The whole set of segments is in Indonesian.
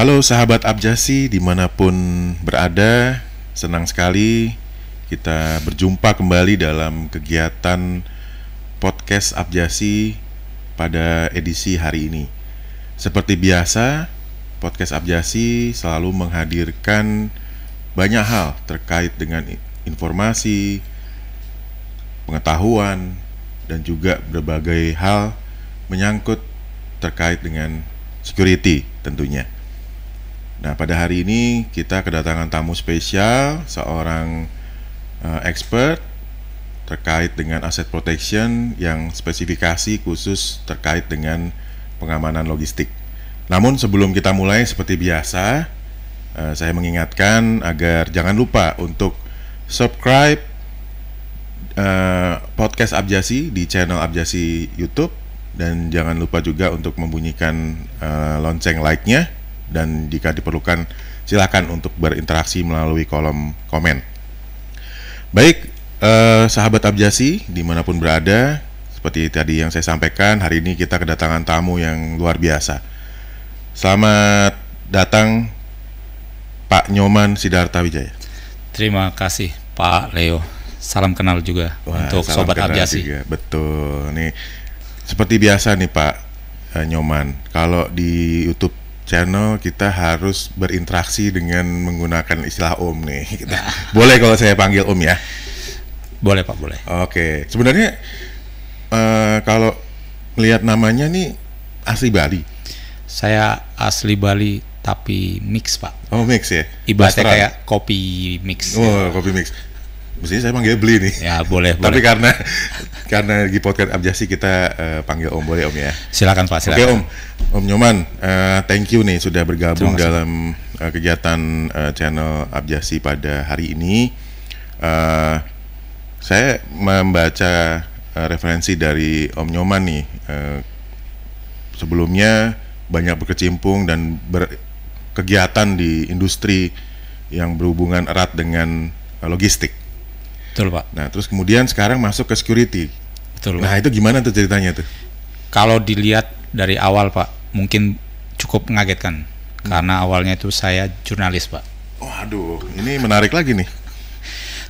Halo sahabat Abjasi dimanapun berada, senang sekali kita berjumpa kembali dalam kegiatan podcast Abjasi pada edisi hari ini. Seperti biasa, podcast Abjasi selalu menghadirkan banyak hal terkait dengan informasi, pengetahuan, dan juga berbagai hal menyangkut terkait dengan security tentunya. Nah, pada hari ini kita kedatangan tamu spesial, seorang expert terkait dengan asset protection yang spesifikasi khusus terkait dengan pengamanan logistik. Namun sebelum kita mulai, seperti biasa, saya mengingatkan agar jangan lupa untuk subscribe podcast Abjasi di channel Abjasi YouTube, dan jangan lupa juga untuk membunyikan lonceng like-nya. Dan jika diperlukan, silakan untuk berinteraksi melalui kolom komen. Baik, sahabat Abjasi dimanapun berada, seperti tadi yang saya sampaikan, hari ini kita kedatangan tamu yang luar biasa. Selamat datang Pak Nyoman Sidarta Wijaya. Terima kasih Pak Leo. Salam kenal juga. Wah, untuk Sobat Abjasi juga. Betul. Nih, seperti biasa nih Pak Nyoman, kalau di YouTube channel kita harus berinteraksi dengan menggunakan istilah Om nih. Kita boleh kalau saya panggil Om ya? Boleh Pak, boleh. Oke, sebenarnya kalau melihat namanya nih asli Bali. Saya asli Bali tapi mix Pak. Oh, mix ya? Ibaratnya kayak kopi mix. Oh, kopi mix. Mestinya saya panggil beli nih. Ya boleh. Tapi karena di podcast Abjasi kita panggil Om, boleh Om ya? Silakan Pak, silakan. Oke Om Nyoman, thank you nih sudah bergabung dalam kegiatan channel Abjasi pada hari ini. Saya membaca referensi dari Om Nyoman nih. Sebelumnya banyak berkecimpung dan berkegiatan di industri yang berhubungan erat dengan logistik. Betul Pak. Nah, terus kemudian sekarang masuk ke security. Betul. Nah, itu gimana tuh ceritanya tuh? Kalau dilihat dari awal Pak, mungkin cukup mengagetkan. Karena awalnya itu saya jurnalis Pak. Waduh, ini menarik lagi nih.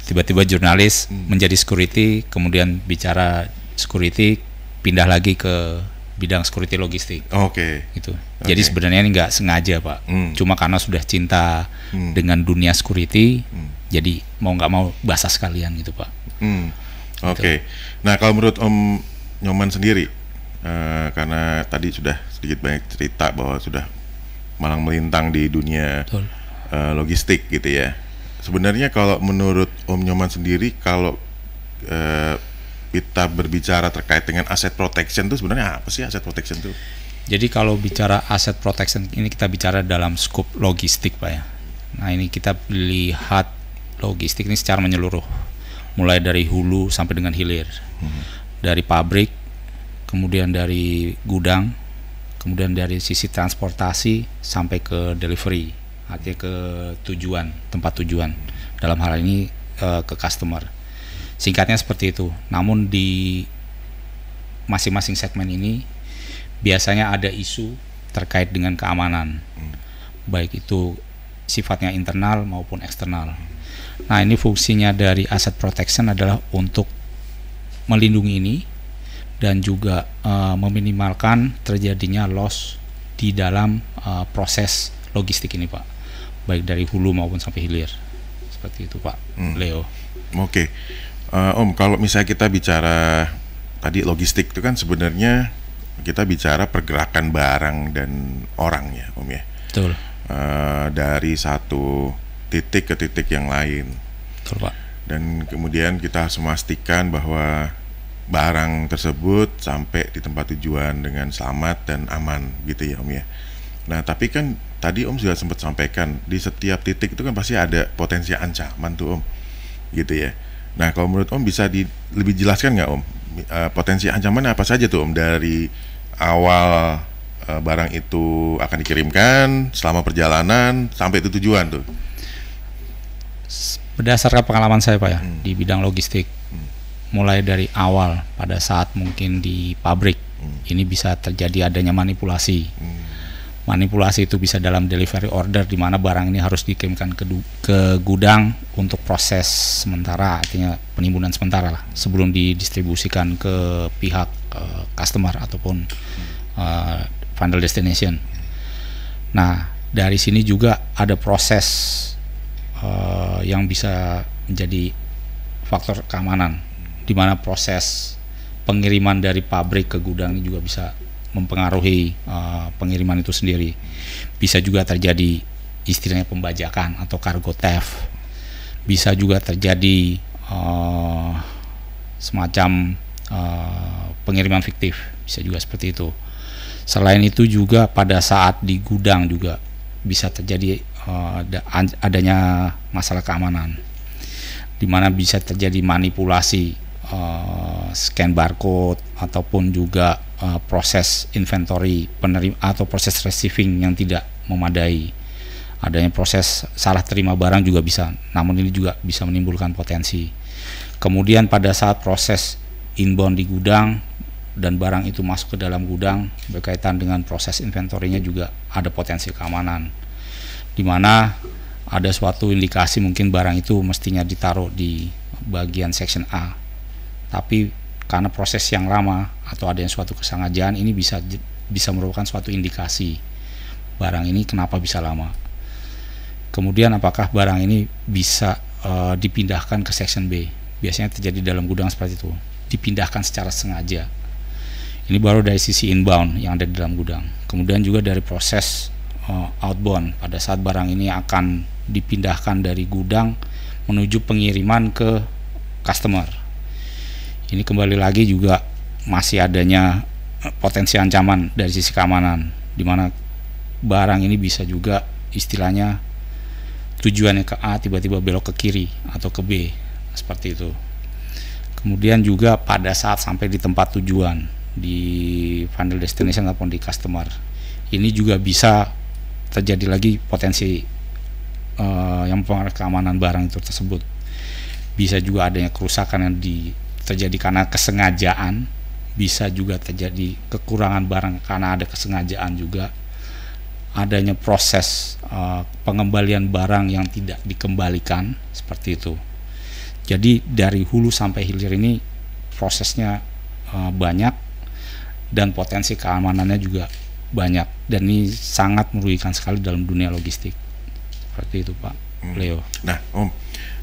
Tiba-tiba jurnalis menjadi security, kemudian bicara security, pindah lagi ke bidang security logistik. Oke. Gitu. Jadi sebenarnya ini nggak sengaja Pak. Cuma karena sudah cinta dengan dunia security, jadi mau nggak mau basah sekalian gitu Pak. Oke. Nah, kalau menurut Om Nyoman sendiri, karena tadi sudah sedikit banyak cerita bahwa sudah malang melintang di dunia logistik gitu ya. Sebenarnya kalau menurut Om Nyoman sendiri, kalau kita berbicara terkait dengan asset protection itu sebenarnya apa sih asset protection itu? Jadi kalau bicara asset protection ini kita bicara dalam skop logistik Pak ya. Nah, ini kita lihat logistik ini secara menyeluruh, mulai dari hulu sampai dengan hilir, dari pabrik, kemudian dari gudang, kemudian dari sisi transportasi sampai ke delivery, artinya ke tujuan, tempat tujuan, dalam hal ini ke customer. Singkatnya seperti itu. Namun di masing-masing segmen ini biasanya ada isu terkait dengan keamanan, baik itu sifatnya internal maupun eksternal. Nah, ini fungsinya dari asset protection adalah untuk melindungi ini dan juga meminimalkan terjadinya loss di dalam proses logistik ini Pak, baik dari hulu maupun sampai hilir. Seperti itu Pak Leo. Oke. Om, kalau misalnya kita bicara tadi logistik itu kan sebenarnya kita bicara pergerakan barang dan orang ya Om ya. Betul. Dari satu titik ke titik yang lain. Betul Pak. Dan kemudian kita harus memastikan bahwa barang tersebut sampai di tempat tujuan dengan selamat dan aman gitu ya Om ya. Nah, tapi kan tadi Om sudah sempat sampaikan di setiap titik itu kan pasti ada potensi ancaman tuh Om, gitu ya. Nah, kalau menurut Om bisa lebih jelaskan nggak Om, potensi ancaman apa saja tuh Om dari awal barang itu akan dikirimkan, selama perjalanan sampai itu tujuan tuh? Berdasarkan pengalaman saya Pak ya, di bidang logistik, mulai dari awal pada saat mungkin di pabrik, ini bisa terjadi adanya manipulasi, Manipulasi itu bisa dalam delivery order, di mana barang ini harus dikirimkan ke gudang untuk proses sementara, artinya penimbunan sementara lah, sebelum didistribusikan ke pihak customer ataupun final destination. Nah, dari sini juga ada proses yang bisa menjadi faktor keamanan, di mana proses pengiriman dari pabrik ke gudang ini juga bisa mempengaruhi pengiriman itu sendiri. Bisa juga terjadi istilahnya pembajakan atau cargo theft. Bisa juga terjadi semacam pengiriman fiktif, bisa juga seperti itu. Selain itu juga pada saat di gudang juga bisa terjadi adanya masalah keamanan, di mana bisa terjadi manipulasi scan barcode ataupun juga proses inventory penerima atau proses receiving yang tidak memadai. Adanya proses salah terima barang juga bisa, namun ini juga bisa menimbulkan potensi. Kemudian pada saat proses inbound di gudang dan barang itu masuk ke dalam gudang, berkaitan dengan proses inventory-nya juga ada potensi keamanan, di mana ada suatu indikasi mungkin barang itu mestinya ditaruh di bagian section A, tapi karena proses yang lama atau ada yang suatu kesengajaan, ini bisa merupakan suatu indikasi barang ini kenapa bisa lama. Kemudian apakah barang ini bisa dipindahkan ke section B? Biasanya terjadi dalam gudang seperti itu, dipindahkan secara sengaja. Ini baru dari sisi inbound yang ada di dalam gudang. Kemudian juga dari proses outbound, pada saat barang ini akan dipindahkan dari gudang menuju pengiriman ke customer. Ini kembali lagi juga masih adanya potensi ancaman dari sisi keamanan, di mana barang ini bisa juga istilahnya tujuannya ke A tiba-tiba belok ke kiri atau ke B, seperti itu. Kemudian juga pada saat sampai di tempat tujuan, di final destination ataupun di customer, ini juga bisa terjadi lagi potensi yang mempengaruhi keamanan barang itu tersebut. Bisa juga adanya kerusakan yang terjadi karena kesengajaan, bisa juga terjadi kekurangan barang karena ada kesengajaan juga. Adanya proses pengembalian barang yang tidak dikembalikan, seperti itu. Jadi dari hulu sampai hilir ini prosesnya banyak dan potensi keamanannya juga banyak, dan ini sangat merugikan sekali dalam dunia logistik. Seperti itu, Pak Leo. Nah, Om,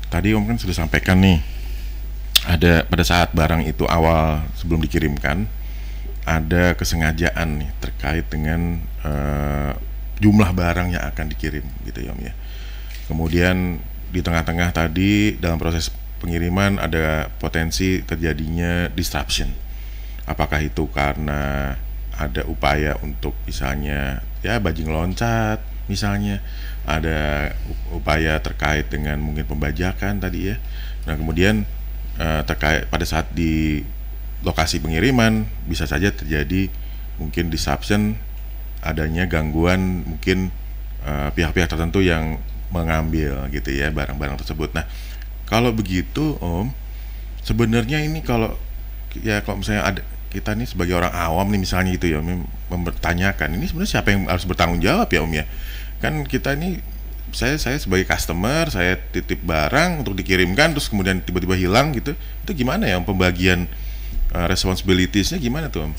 tadi Om kan sudah sampaikan nih, ada pada saat barang itu awal sebelum dikirimkan ada kesengajaan nih terkait dengan jumlah barang yang akan dikirim gitu ya Om ya. Kemudian di tengah-tengah tadi dalam proses pengiriman ada potensi terjadinya disruption. Apakah itu karena ada upaya untuk misalnya ya bajing loncat, misalnya ada upaya terkait dengan mungkin pembajakan tadi ya. Nah, kemudian terkait pada saat di lokasi pengiriman bisa saja terjadi mungkin disruption, adanya gangguan mungkin pihak-pihak tertentu yang mengambil gitu ya barang-barang tersebut. Nah, kalau begitu Om, sebenarnya ini kalau misalnya ada kita nih sebagai orang awam nih misalnya gitu ya, mempertanyakan ini sebenarnya siapa yang harus bertanggung jawab ya Om ya? Kan kita ini saya sebagai customer, saya titip barang untuk dikirimkan terus kemudian tiba-tiba hilang gitu, itu gimana ya pembagian responsibilities-nya gimana tuh Om?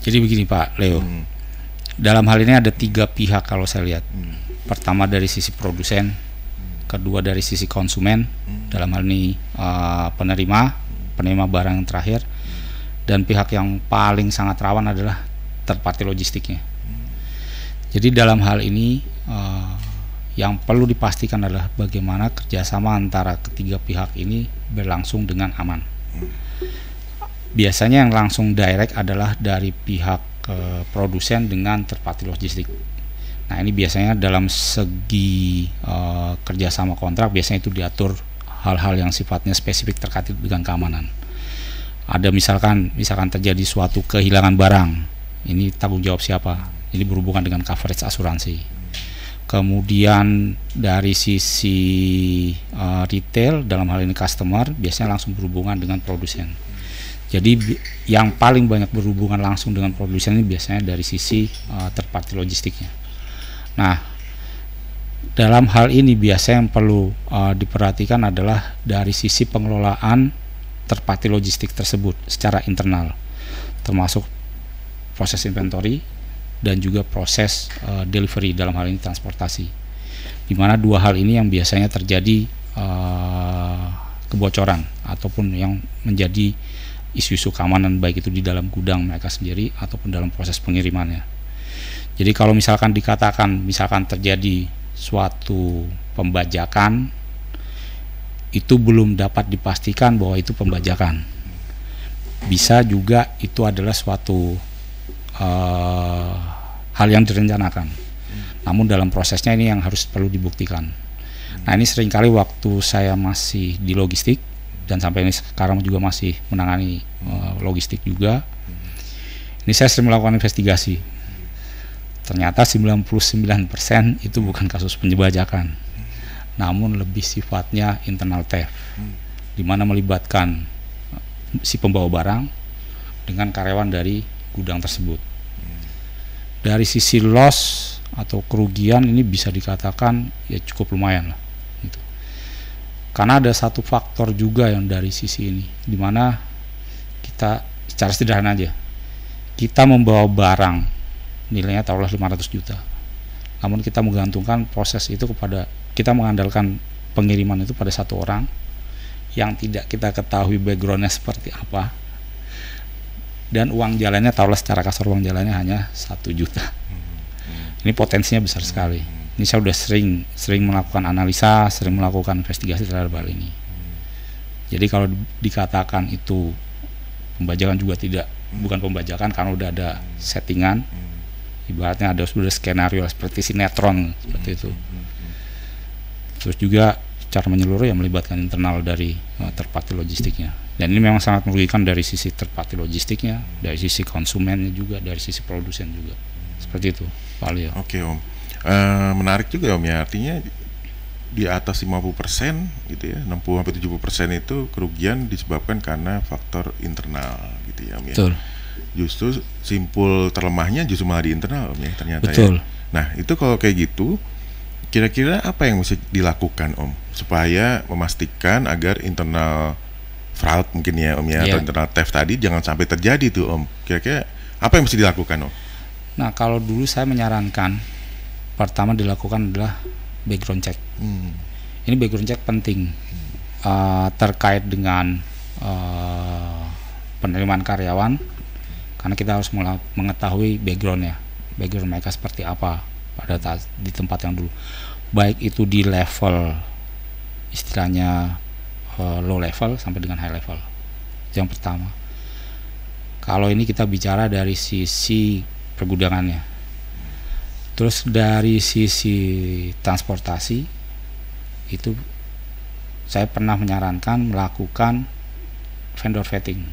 Jadi begini Pak Leo, dalam hal ini ada 3 pihak kalau saya lihat. Pertama dari sisi produsen, kedua dari sisi konsumen, dalam hal ini penerima barang yang terakhir, dan pihak yang paling sangat rawan adalah third party logistiknya. Jadi dalam hal ini yang perlu dipastikan adalah bagaimana kerjasama antara ketiga pihak ini berlangsung dengan aman. Biasanya yang langsung direct adalah dari pihak produsen dengan third party logistik. Nah, ini biasanya dalam segi kerjasama kontrak biasanya itu diatur hal-hal yang sifatnya spesifik terkait dengan keamanan. Ada misalkan terjadi suatu kehilangan barang, ini tanggung jawab siapa? Ini berhubungan dengan coverage asuransi. Kemudian dari sisi retail, dalam hal ini customer, biasanya langsung berhubungan dengan produsen. Jadi yang paling banyak berhubungan langsung dengan produsen ini biasanya dari sisi third party logistiknya. Nah, dalam hal ini biasanya yang perlu diperhatikan adalah dari sisi pengelolaan third party logistik tersebut secara internal, termasuk proses inventory dan juga proses delivery, dalam hal ini transportasi. Di mana dua hal ini yang biasanya terjadi kebocoran ataupun yang menjadi isu-isu keamanan, baik itu di dalam gudang mereka sendiri ataupun dalam proses pengirimannya. Jadi kalau misalkan dikatakan terjadi suatu pembajakan, itu belum dapat dipastikan bahwa itu pembajakan. Bisa juga itu adalah suatu hal yang direncanakan. Namun dalam prosesnya ini yang harus perlu dibuktikan. Nah, ini seringkali waktu saya masih di logistik dan sampai ini sekarang juga masih menangani logistik juga, ini saya sering melakukan investigasi. Ternyata 99% itu bukan kasus penjebajakan, namun lebih sifatnya internal theft, di mana melibatkan si pembawa barang dengan karyawan dari gudang tersebut. Dari sisi loss atau kerugian ini bisa dikatakan ya cukup lumayan lah. Karena ada satu faktor juga yang dari sisi ini, di mana kita secara sederhana aja, kita membawa barang nilainya taruhlah 500 juta, namun kita menggantungkan proses itu kepada, kita mengandalkan pengiriman itu pada satu orang yang tidak kita ketahui backgroundnya seperti apa, dan uang jalannya taruhlah secara kasar uang jalannya hanya 1 juta. Ini potensinya besar sekali. Ini saya sudah sering melakukan analisa, sering melakukan investigasi terhadap hal ini. Jadi kalau dikatakan itu pembajakan juga bukan pembajakan, karena udah ada settingan, ibaratnya ada sudah skenario seperti sinetron seperti itu. Terus juga secara menyeluruh yang melibatkan internal dari third party logistiknya. Dan ini memang sangat merugikan dari sisi third party logistiknya, dari sisi konsumennya juga, dari sisi produsen juga. Seperti itu, Pak Leo. Oke, Om. Menarik juga, Om, ya, artinya di atas 50% gitu ya, 60-70% itu kerugian disebabkan karena faktor internal gitu ya, Om, ya. Betul. Justru simpul terlemahnya justru malah di internal, Om, ya, ternyata. Betul. Ya. Nah, itu kalau kayak gitu, kira-kira apa yang mesti dilakukan, Om, supaya memastikan agar internal fraud mungkin ya, Om, ya, atau internal theft tadi jangan sampai terjadi tuh, Om. Kira-kira apa yang mesti dilakukan, Om? Nah, kalau dulu saya menyarankan pertama dilakukan adalah background check. Ini background check penting terkait dengan penerimaan karyawan, karena kita harus mengetahui background mereka seperti apa pada di tempat yang dulu, baik itu di level istilahnya low level sampai dengan high level. Itu yang pertama. Kalau ini kita bicara dari sisi pergudangannya. Terus dari sisi transportasi itu saya pernah menyarankan melakukan vendor vetting.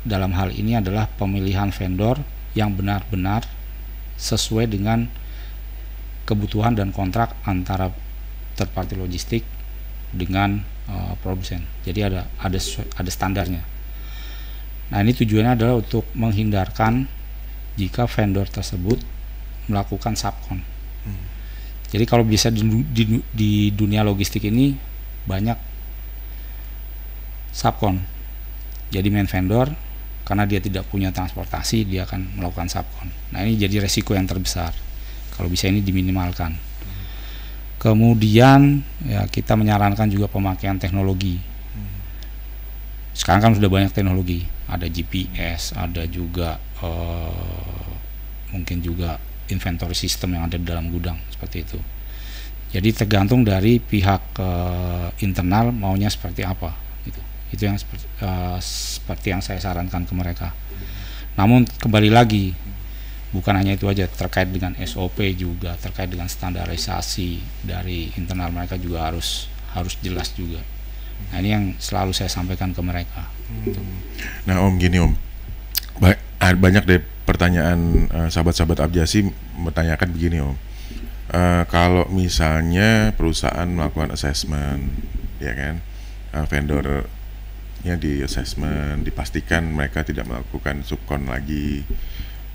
Dalam hal ini adalah pemilihan vendor yang benar-benar sesuai dengan kebutuhan dan kontrak antara third party logistik dengan produsen. Jadi ada standarnya. Nah, ini tujuannya adalah untuk menghindarkan jika vendor tersebut melakukan subkon. Jadi kalau bisa di dunia logistik ini banyak subkon. Jadi main vendor karena dia tidak punya transportasi, dia akan melakukan subkon. Nah, ini jadi resiko yang terbesar. Kalau bisa ini diminimalkan. Kemudian ya kita menyarankan juga pemakaian teknologi. Sekarang kan sudah banyak teknologi, ada GPS, ada juga mungkin juga inventory system yang ada di dalam gudang seperti itu. Jadi tergantung dari pihak internal maunya seperti apa gitu. Itu yang seperti yang saya sarankan ke mereka. Namun kembali lagi, bukan hanya itu aja, terkait dengan SOP juga, terkait dengan standarisasi dari internal mereka juga harus jelas juga. Nah, ini yang selalu saya sampaikan ke mereka. Nah, Om, gini, Om, banyak deh pertanyaan sahabat-sahabat Abjasi bertanyakan begini, Om. Kalau misalnya perusahaan melakukan assessment, ya kan, vendor ya di assessment, dipastikan mereka tidak melakukan subkon lagi.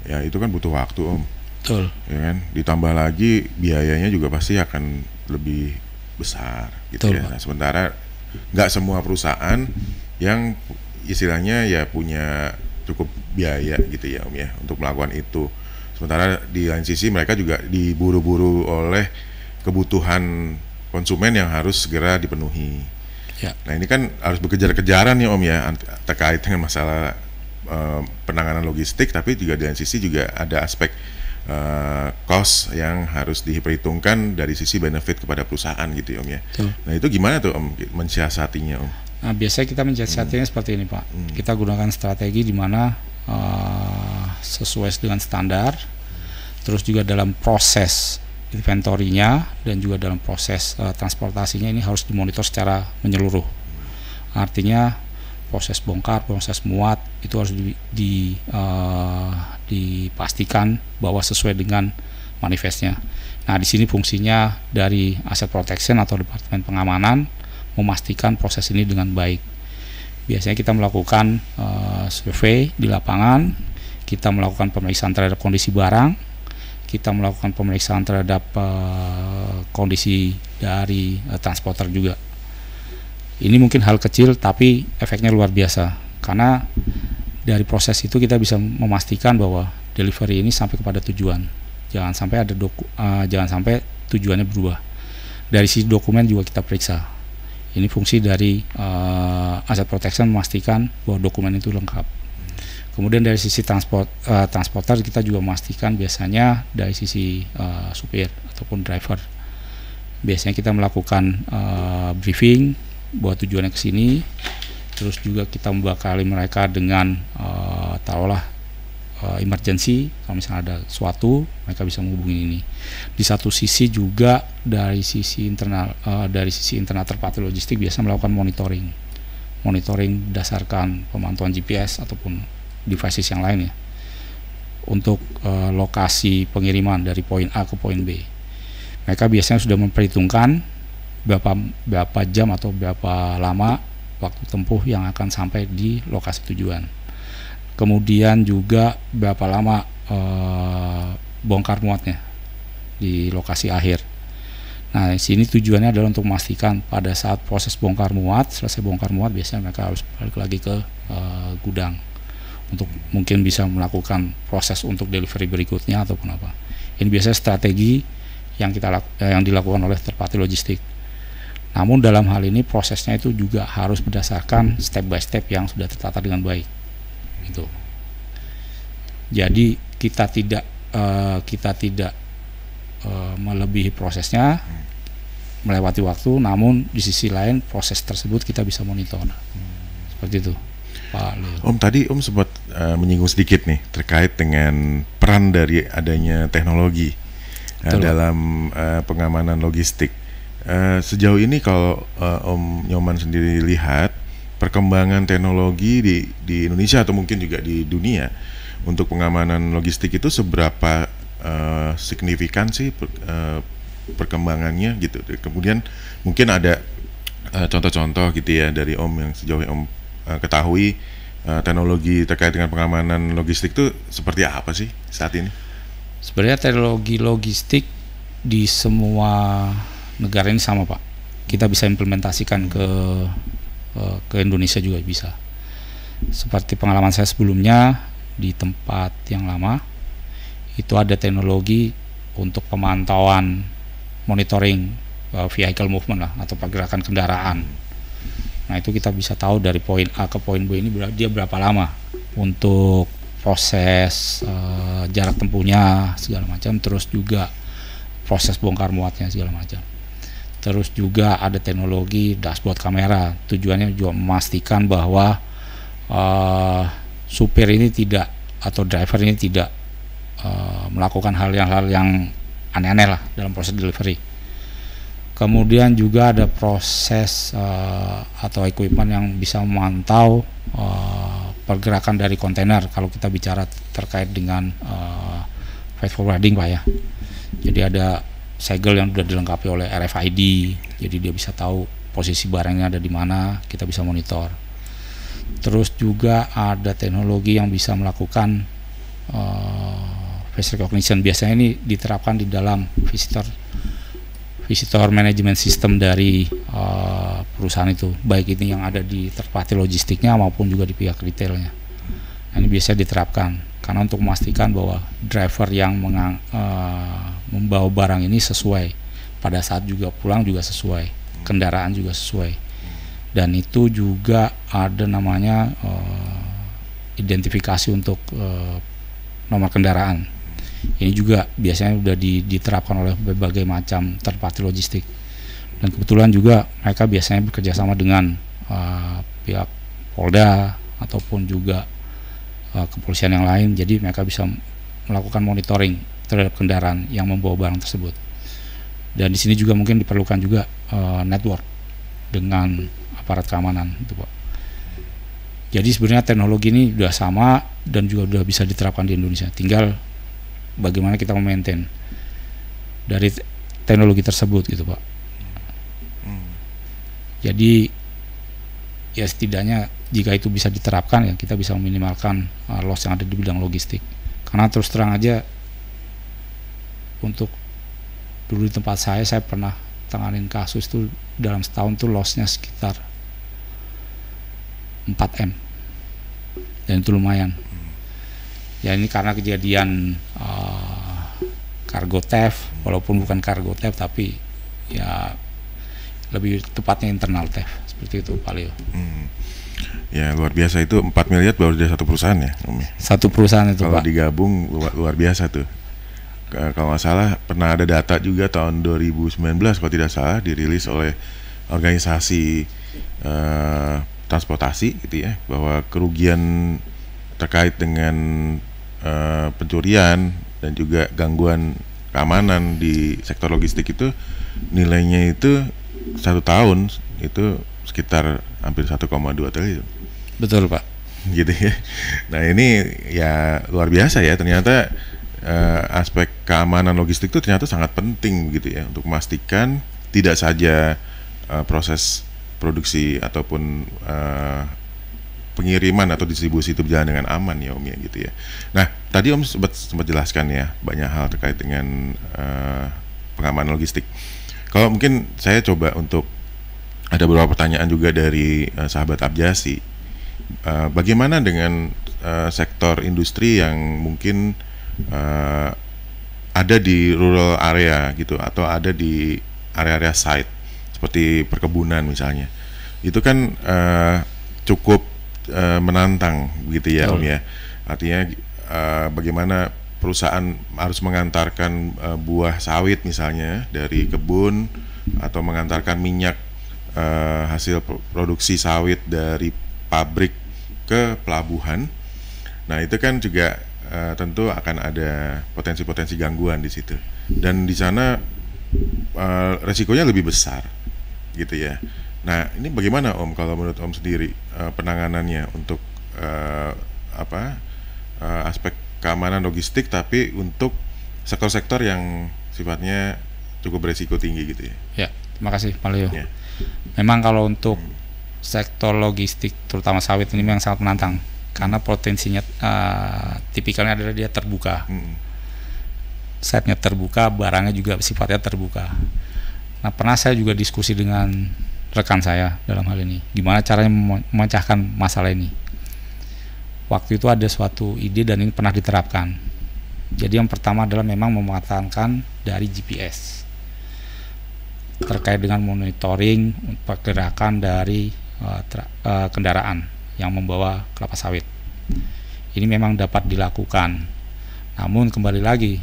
Ya itu kan butuh waktu Om. Betul. Ya kan, ditambah lagi biayanya juga pasti akan lebih besar gitu. Betul, ya. Pak. Nah, sementara nggak semua perusahaan yang istilahnya ya punya cukup biaya gitu ya Om ya untuk melakukan itu. Sementara di lain sisi mereka juga diburu-buru oleh kebutuhan konsumen yang harus segera dipenuhi. Ya. Nah ini kan harus bekejar-kejaran ya Om ya terkait dengan masalah penanganan logistik, tapi juga di lain sisi juga ada aspek cost yang harus diperhitungkan dari sisi benefit kepada perusahaan gitu ya Om ya. Betul. Nah itu gimana tuh Om mensiasatinya Om? Nah, biasanya kita mensiasatinya seperti ini Pak. Kita gunakan strategi di mana sesuai dengan standar, terus juga dalam proses inventory-nya dan juga dalam proses transportasinya ini harus dimonitor secara menyeluruh. Artinya proses bongkar, proses muat itu harus dipastikan bahwa sesuai dengan manifestnya. Nah, di sini fungsinya dari Asset Protection atau Departemen Pengamanan memastikan proses ini dengan baik. Biasanya kita melakukan survei di lapangan, kita melakukan pemeriksaan terhadap kondisi barang, kita melakukan pemeriksaan terhadap kondisi dari transporter juga. Ini mungkin hal kecil tapi efeknya luar biasa, karena dari proses itu kita bisa memastikan bahwa delivery ini sampai kepada tujuan. Jangan sampai ada jangan sampai tujuannya berubah. Dari sisi dokumen juga kita periksa. Ini fungsi dari Asset Protection memastikan bahwa dokumen itu lengkap. Kemudian dari sisi transporter kita juga memastikan biasanya dari sisi supir ataupun driver. Biasanya kita melakukan briefing bahwa tujuannya ke sini, terus juga kita membekali mereka dengan taruhlah emergency, kalau misalnya ada sesuatu mereka bisa menghubungi ini. Di satu sisi juga dari sisi internal third party logistik biasa melakukan monitoring berdasarkan pemantauan GPS ataupun devices yang lain ya, untuk lokasi pengiriman dari poin A ke poin B. Mereka biasanya sudah memperhitungkan berapa jam atau berapa lama waktu tempuh yang akan sampai di lokasi tujuan. Kemudian juga berapa lama bongkar muatnya di lokasi akhir. Nah, di sini tujuannya adalah untuk memastikan pada saat proses bongkar muat, selesai bongkar muat biasanya mereka harus balik lagi ke gudang untuk mungkin bisa melakukan proses untuk delivery berikutnya ataupun apa. Ini biasanya strategi yang dilakukan oleh third party logistik. Namun dalam hal ini prosesnya itu juga harus berdasarkan step by step yang sudah tertata dengan baik. Gitu. Jadi kita tidak melebihi prosesnya, melewati waktu, namun di sisi lain proses tersebut kita bisa monitor. Seperti itu, Pak Leo. Om tadi Om sempat menyinggung sedikit nih terkait dengan peran dari adanya teknologi dalam pengamanan logistik. Sejauh ini kalau Om Nyoman sendiri lihat perkembangan teknologi di Indonesia atau mungkin juga di dunia untuk pengamanan logistik itu seberapa signifikan sih perkembangannya gitu. Kemudian mungkin ada contoh-contoh gitu ya dari Om yang sejauh yang Om ketahui, teknologi terkait dengan pengamanan logistik itu seperti apa sih saat ini? Sebenarnya teknologi logistik di semua negara ini sama Pak. Kita bisa implementasikan ke Indonesia juga bisa. Seperti pengalaman saya sebelumnya di tempat yang lama, itu ada teknologi untuk pemantauan monitoring vehicle movement lah, atau pergerakan kendaraan. Nah, itu kita bisa tahu dari poin A ke poin B ini dia berapa lama untuk proses jarak tempuhnya segala macam, terus juga proses bongkar muatnya segala macam. Terus juga ada teknologi dashboard kamera, tujuannya juga memastikan bahwa supir ini tidak atau driver ini tidak melakukan hal yang aneh-aneh lah dalam proses delivery. Kemudian juga ada proses atau equipment yang bisa memantau pergerakan dari kontainer kalau kita bicara terkait dengan freight forwarding Pak ya. Jadi ada segel yang sudah dilengkapi oleh RFID, jadi dia bisa tahu posisi barangnya ada di mana, kita bisa monitor. Terus juga ada teknologi yang bisa melakukan face recognition. Biasanya ini diterapkan di dalam visitor management system dari perusahaan itu, baik ini yang ada di third party logistiknya maupun juga di pihak retailnya. Nah, ini biasanya diterapkan karena untuk memastikan bahwa driver yang membawa barang ini sesuai, pada saat juga pulang juga sesuai, kendaraan juga sesuai. Dan itu juga ada namanya identifikasi untuk nomor kendaraan. Ini juga biasanya sudah diterapkan oleh berbagai macam third party logistik. Dan kebetulan juga mereka biasanya bekerja sama dengan pihak Polda ataupun juga kepolisian yang lain. Jadi mereka bisa melakukan monitoring terhadap kendaraan yang membawa barang tersebut. Dan di sini juga mungkin diperlukan juga network dengan aparat keamanan itu, Pak. Jadi sebenarnya teknologi ini sudah sama dan juga sudah bisa diterapkan di Indonesia. Tinggal bagaimana kita memaintain dari teknologi tersebut gitu, Pak. Jadi ya setidaknya jika itu bisa diterapkan ya kita bisa meminimalkan loss yang ada di bidang logistik. Karena terus terang aja untuk dulu di tempat saya pernah tanganin kasus tuh dalam setahun tuh lossnya sekitar 4M, dan itu lumayan. Ya ini karena kejadian cargo theft, walaupun bukan cargo theft tapi ya lebih tepatnya internal theft, seperti itu Pak Leo. Ya luar biasa, itu 4 miliar baru dari satu perusahaan ya, Om? Satu perusahaan itu, kalau Pak. Kalau digabung luar biasa tuh. Kalau nggak salah pernah ada data juga tahun 2019 kalau tidak salah dirilis oleh organisasi transportasi gitu ya, bahwa kerugian terkait dengan pencurian dan juga gangguan keamanan di sektor logistik itu nilainya itu 1 tahun itu sekitar hampir 1,2 triliun. Betul, Pak. Gitu ya. Nah ini ya luar biasa ya, ternyata aspek keamanan logistik itu ternyata sangat penting gitu ya, untuk memastikan tidak saja proses produksi ataupun pengiriman atau distribusi itu berjalan dengan aman ya Om ya, gitu ya. Nah tadi Om sempat jelaskan ya banyak hal terkait dengan pengamanan logistik. Kalau mungkin saya coba untuk ada beberapa pertanyaan juga dari sahabat Abjasi. Bagaimana dengan sektor industri yang mungkin ada di rural area gitu, atau ada di area-area site seperti perkebunan misalnya, itu kan cukup menantang gitu ya Om ya. Artinya bagaimana perusahaan harus mengantarkan buah sawit misalnya dari kebun, atau mengantarkan minyak hasil produksi sawit dari pabrik ke pelabuhan. Nah itu kan juga tentu akan ada potensi-potensi gangguan di situ, dan di sana resikonya lebih besar gitu ya. Nah ini bagaimana Om, kalau menurut Om sendiri penanganannya untuk aspek keamanan logistik tapi untuk sektor-sektor yang sifatnya cukup beresiko tinggi gitu ya? Ya, terima kasih Pak Leo. Ya. Memang kalau untuk sektor logistik terutama sawit ini memang sangat menantang karena potensinya tipikalnya adalah dia terbuka. Site-nya terbuka, barangnya juga sifatnya terbuka. Nah, pernah saya juga diskusi dengan rekan saya dalam hal ini, gimana caranya memecahkan masalah ini. Waktu itu ada suatu ide dan ini pernah diterapkan. Jadi yang pertama adalah memang mematangkan dari GPS terkait dengan monitoring pergerakan dari kendaraan yang membawa kelapa sawit. Ini memang dapat dilakukan, namun kembali lagi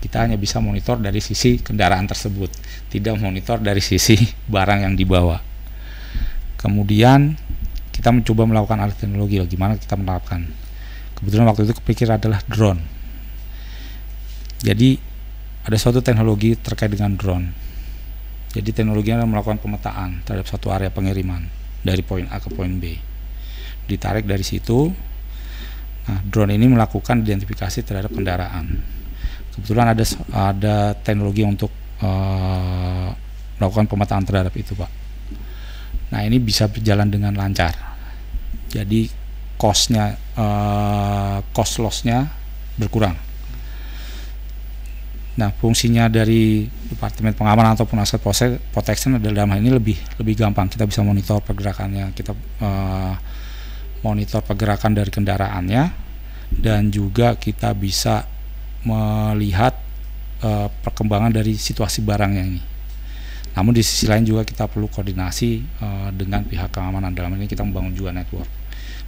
kita hanya bisa monitor dari sisi kendaraan tersebut, tidak monitor dari sisi barang yang dibawa. Kemudian kita mencoba melakukan alih teknologi, gimana kita menerapkan. Kebetulan waktu itu kepikir adalah drone. Jadi ada suatu teknologi terkait dengan drone. Jadi teknologinya adalah melakukan pemetaan terhadap suatu area pengiriman dari poin A ke poin B. Ditarik dari situ, nah drone ini melakukan identifikasi terhadap kendaraan. Kebetulan ada teknologi untuk melakukan pemetaan terhadap itu, Pak. Nah ini bisa berjalan dengan lancar. Jadi cost loss-nya berkurang. Nah, fungsinya dari Departemen Pengamanan ataupun Asset Protection adalah dalam hal ini lebih gampang. Kita bisa monitor pergerakannya, kita monitor pergerakan dari kendaraannya, dan juga kita bisa melihat perkembangan dari situasi barangnya ini. Namun di sisi lain juga kita perlu koordinasi dengan pihak keamanan. Dalam hal ini kita membangun juga network.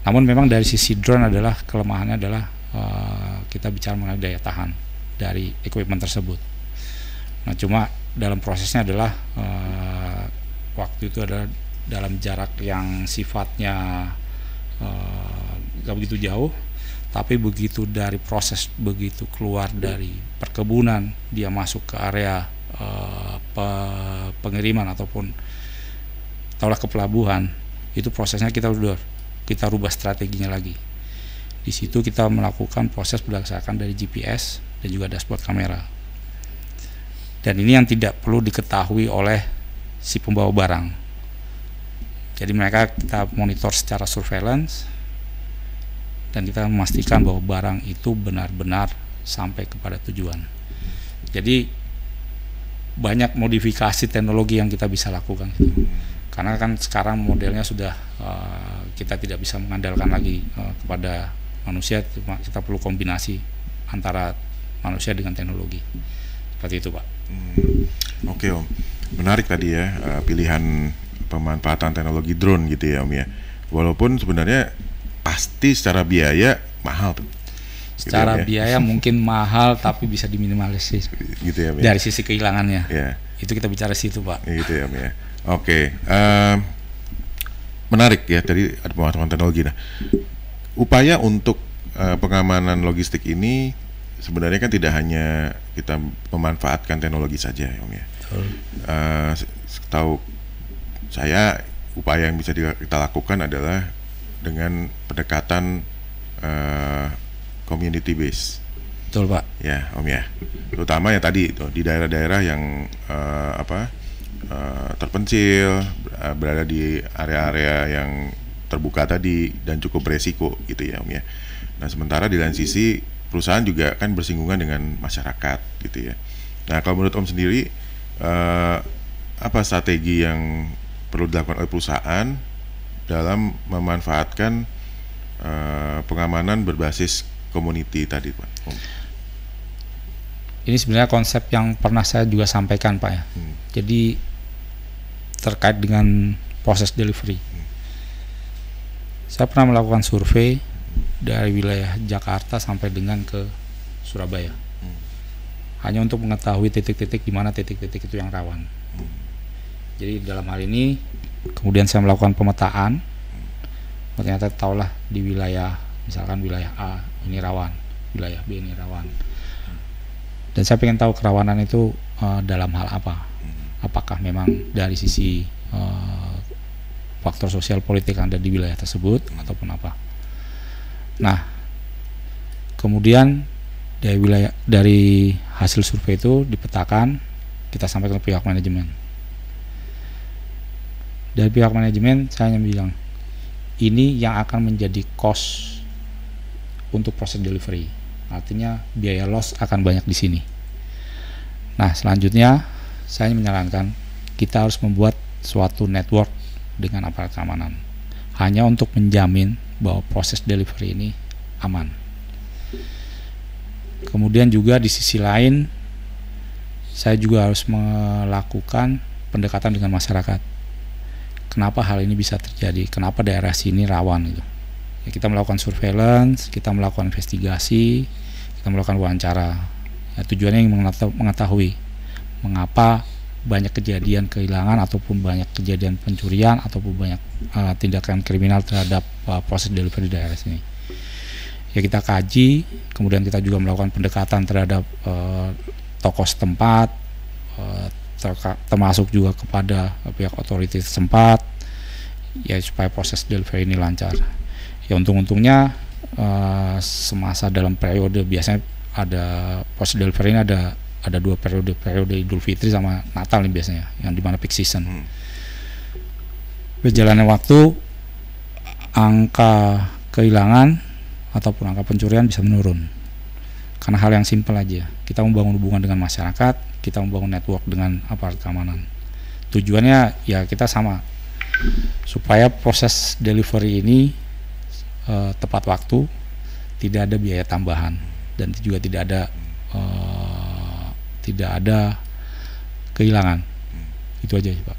Namun memang dari sisi drone adalah kelemahannya adalah kita bicara mengenai daya tahan dari equipment tersebut. Nah, cuma dalam prosesnya adalah waktu itu adalah dalam jarak yang sifatnya gak begitu jauh, tapi begitu dari proses, begitu keluar dari perkebunan dia masuk ke area pengiriman ataupun taulah ke pelabuhan, itu prosesnya kita rubah strateginya lagi. Di situ kita melakukan proses berdasarkan dari GPS dan juga dashboard kamera. Dan ini yang tidak perlu diketahui oleh si pembawa barang. Jadi mereka kita monitor secara surveillance dan kita memastikan bahwa barang itu benar-benar sampai kepada tujuan. Jadi banyak modifikasi teknologi yang kita bisa lakukan. Karena kan sekarang modelnya sudah kita tidak bisa mengandalkan lagi kepada manusia, kita perlu kombinasi antara manusia dengan teknologi. Seperti itu, Pak. Oke, Om. Menarik tadi ya pilihan pemanfaatan teknologi drone gitu ya, Om ya. Walaupun sebenarnya pasti secara biaya mahal tuh. Secara gitu ya, biaya mungkin mahal tapi bisa diminimalisir. Gitu ya, Om. Dari sisi kehilangannya. Ya. Itu kita bicara situ, Pak. Gitu ya, Om ya. Oke. Menarik ya tadi ada pemanfaatan teknologi. Nah, upaya untuk pengamanan logistik ini sebenarnya kan tidak hanya kita memanfaatkan teknologi saja, Om ya. Setahu saya upaya yang bisa kita lakukan adalah dengan pendekatan community base. Betul, Pak. Ya, Om ya. Terutama ya tadi itu di daerah-daerah yang terpencil, berada di area-area yang terbuka tadi dan cukup beresiko gitu ya, Om ya. Nah, sementara di lain sisi perusahaan juga kan bersinggungan dengan masyarakat gitu ya. Nah, kalau menurut Om sendiri apa strategi yang perlu dilakukan oleh perusahaan dalam memanfaatkan pengamanan berbasis community tadi, Pak? Om. Ini sebenarnya konsep yang pernah saya juga sampaikan, Pak ya. Jadi terkait dengan proses delivery. Saya pernah melakukan survei dari wilayah Jakarta sampai dengan ke Surabaya. Hanya untuk mengetahui titik-titik di mana titik-titik itu yang rawan. Jadi dalam hal ini kemudian saya melakukan pemetaan. Ternyata tahulah di wilayah, misalkan wilayah A ini rawan, wilayah B ini rawan. Dan saya ingin tahu kerawanan itu dalam hal apa? Apakah memang dari sisi faktor sosial politik yang ada di wilayah tersebut ataupun apa? Nah, kemudian dari hasil survei itu dipetakan, kita sampaikan ke pihak manajemen. Dari pihak manajemen saya hanya bilang, ini yang akan menjadi cost untuk proses delivery. Artinya biaya loss akan banyak di sini. Nah, selanjutnya saya menyarankan kita harus membuat suatu network dengan aparat keamanan hanya untuk menjamin bahwa proses delivery ini aman. Kemudian juga di sisi lain saya juga harus melakukan pendekatan dengan masyarakat. Kenapa hal ini bisa terjadi? Kenapa daerah sini rawan gitu? Ya, kita melakukan surveillance, kita melakukan investigasi, kita melakukan wawancara. Ya, tujuannya ingin mengetahui mengapa banyak kejadian kehilangan ataupun banyak kejadian pencurian ataupun banyak tindakan kriminal terhadap proses delivery di daerah sini. Ya, kita kaji, kemudian kita juga melakukan pendekatan terhadap tokoh setempat, termasuk juga kepada pihak otoritas setempat, ya supaya proses delivery ini lancar. Ya, untung-untungnya semasa dalam periode biasanya ada proses delivery ini ada dua periode Idul Fitri sama Natal nih biasanya, yang dimana peak season. Berjalannya waktu angka kehilangan ataupun angka pencurian bisa menurun. Karena hal yang simpel aja, kita membangun hubungan dengan masyarakat, kita membangun network dengan aparat keamanan. Tujuannya ya kita sama, supaya proses delivery ini tepat waktu, tidak ada biaya tambahan, dan juga tidak ada kehilangan. Itu aja Pak.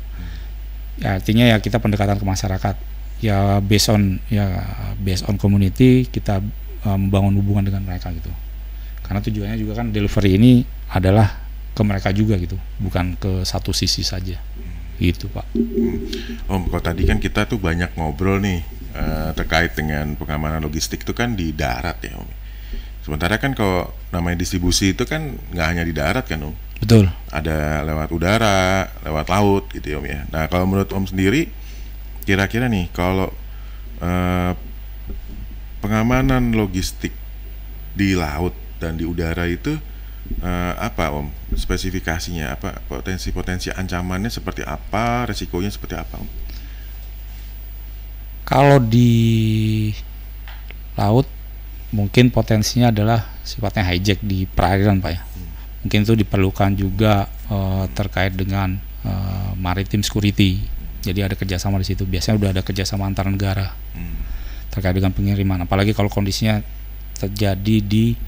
Ya, artinya ya kita pendekatan ke masyarakat, ya based on community, kita membangun hubungan dengan mereka gitu. Karena tujuannya juga kan delivery ini adalah ke mereka juga gitu, bukan ke satu sisi saja. Gitu Pak. Om, kalau tadi kan kita tuh banyak ngobrol nih terkait dengan pengamanan logistik itu kan di darat ya Om. Sementara kan kalau namanya distribusi itu kan nggak hanya di darat kan Om. Betul. Ada lewat udara, lewat laut gitu ya Om ya. Nah kalau menurut Om sendiri, kira-kira nih kalau pengamanan logistik di laut dan di udara itu apa Om spesifikasinya, apa potensi ancamannya seperti apa, resikonya seperti apa Om? Kalau di laut mungkin potensinya adalah sifatnya hijack di perairan Pak ya. Mungkin itu diperlukan juga terkait dengan maritime security. Jadi ada kerjasama di situ. Biasanya udah ada kerjasama antar negara terkait dengan pengiriman. Apalagi kalau kondisinya terjadi di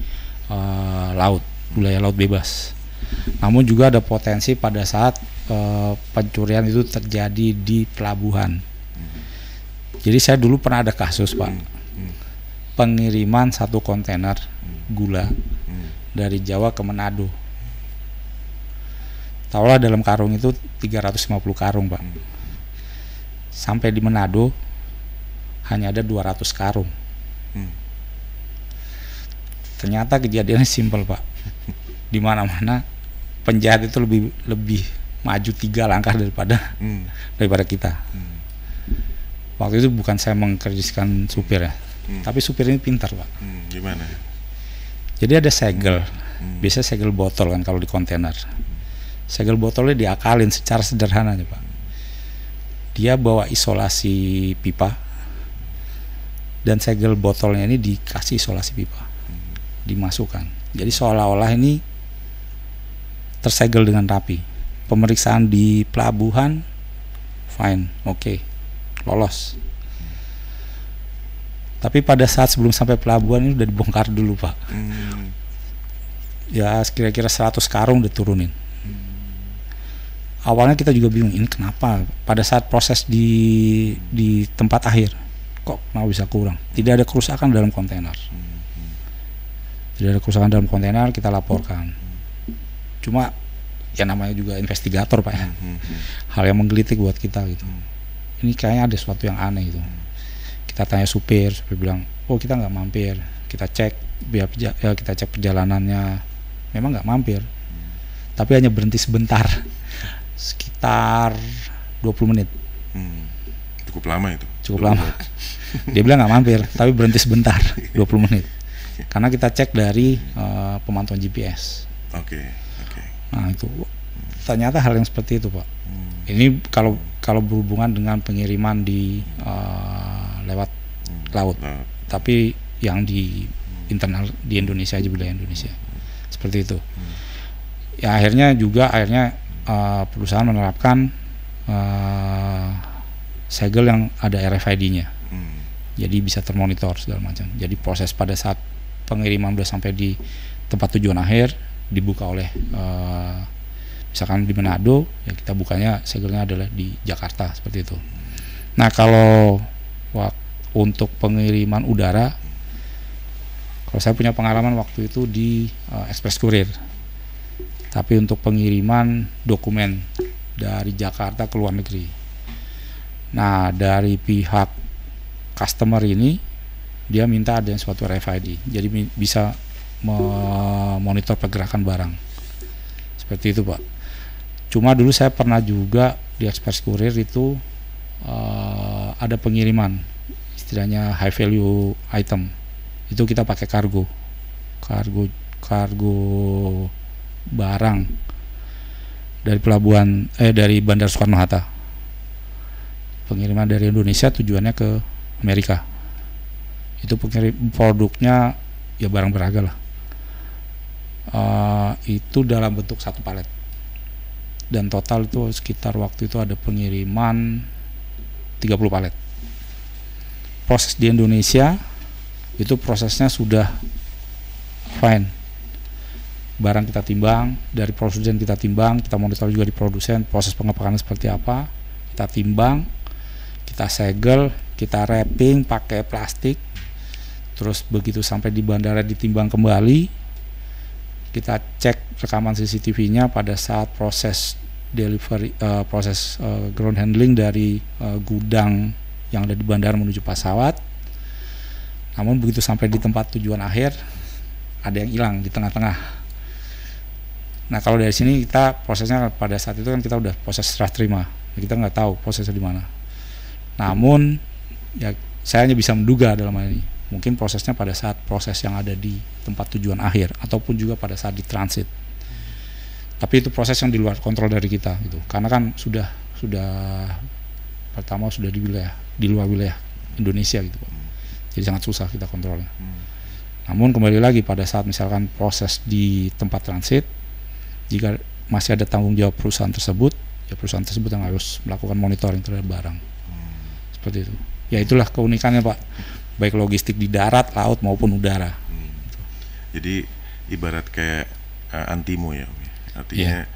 laut, wilayah laut bebas. Namun juga ada potensi pada saat pencurian itu terjadi di pelabuhan. Jadi saya dulu pernah ada kasus Pak, pengiriman satu kontainer gula dari Jawa ke Manado. Tahulah dalam karung itu 350 karung Pak. Sampai di Manado hanya ada 200 karung. Ternyata kejadiannya simpel Pak. Di mana-mana penjahat itu lebih maju 3 langkah daripada kita. Waktu itu bukan saya mengkritisikan supir ya, tapi supir ini pintar Pak. Gimana? Jadi ada segel, biasanya segel botol kan kalau di kontainer. Segel botolnya diakalin secara sederhana aja Pak. Dia bawa isolasi pipa, dan segel botolnya ini dikasih isolasi pipa, dimasukkan. Jadi seolah-olah ini tersegel dengan rapi. Pemeriksaan di pelabuhan, fine, oke, lolos. Tapi pada saat sebelum sampai pelabuhan ini udah dibongkar dulu Pak. Ya kira-kira 100 karung udah turunin. Awalnya kita juga bingung, ini kenapa pada saat proses di tempat akhir kok mau bisa kurang. Tidak ada kerusakan dalam kontainer. Tidak ada kerusakan dalam kontainer, kita laporkan. Cuma ya namanya juga investigator Pak ya. Hal yang menggelitik buat kita gitu. Ini kayaknya ada sesuatu yang aneh gitu. Kita tanya supir bilang, oh kita nggak mampir. Kita cek, kita cek perjalanannya, memang nggak mampir. Tapi hanya berhenti sebentar, sekitar 20 menit. Cukup lama itu. Cukup lama. Dia bilang nggak mampir, tapi berhenti sebentar, 20 menit. Karena kita cek dari pemantauan GPS. Oke. Nah itu, ternyata hal yang seperti itu Pak. Ini kalau berhubungan dengan pengiriman di lewat laut, tapi yang di internal di Indonesia aja, wilayah Indonesia, seperti itu. Ya akhirnya perusahaan menerapkan segel yang ada RFID-nya, jadi bisa termonitor segala macam. Jadi proses pada saat pengiriman udah sampai di tempat tujuan akhir, dibuka oleh misalkan di Manado, ya kita bukanya segelnya adalah di Jakarta, seperti itu. Nah kalau untuk pengiriman udara, kalau saya punya pengalaman waktu itu di Express Courier, tapi untuk pengiriman dokumen dari Jakarta ke luar negeri. Nah dari pihak customer ini, dia minta ada suatu RFID, jadi bisa memonitor pergerakan barang, seperti itu Pak. Cuma dulu saya pernah juga di Express Courier itu ada pengiriman istilahnya high value item, itu kita pakai kargo barang dari dari Bandara Soekarno Hatta, pengiriman dari Indonesia tujuannya ke Amerika. Itu produknya ya barang berharga lah. Itu dalam bentuk satu palet. Dan total itu sekitar waktu itu ada pengiriman 30 palet. Proses di Indonesia itu prosesnya sudah fine. Barang kita timbang, dari produsen kita timbang, kita monitor juga di produsen proses pengepakannya seperti apa, kita timbang, kita segel, kita wrapping pakai plastik, terus begitu sampai di bandara ditimbang kembali, kita cek rekaman CCTV-nya pada saat proses delivery, proses ground handling dari gudang yang ada di bandara menuju pesawat. Namun begitu sampai di tempat tujuan akhir, ada yang hilang di tengah-tengah. Nah kalau dari sini kita prosesnya pada saat itu kan kita udah proses serah terima, kita nggak tahu prosesnya di mana. Namun ya saya hanya bisa menduga dalam hal ini, mungkin prosesnya pada saat proses yang ada di tempat tujuan akhir ataupun juga pada saat di transit. Tapi itu proses yang di luar kontrol dari kita gitu, karena kan sudah pertama sudah di luar wilayah Indonesia gitu Pak. Jadi sangat susah kita kontrolnya. Namun kembali lagi pada saat misalkan proses di tempat transit, jika masih ada tanggung jawab perusahaan tersebut, ya perusahaan tersebut yang harus melakukan monitoring terhadap barang. Seperti itu. Ya itulah keunikannya Pak, baik logistik di darat, laut maupun udara. Jadi ibarat kayak antimo ya, artinya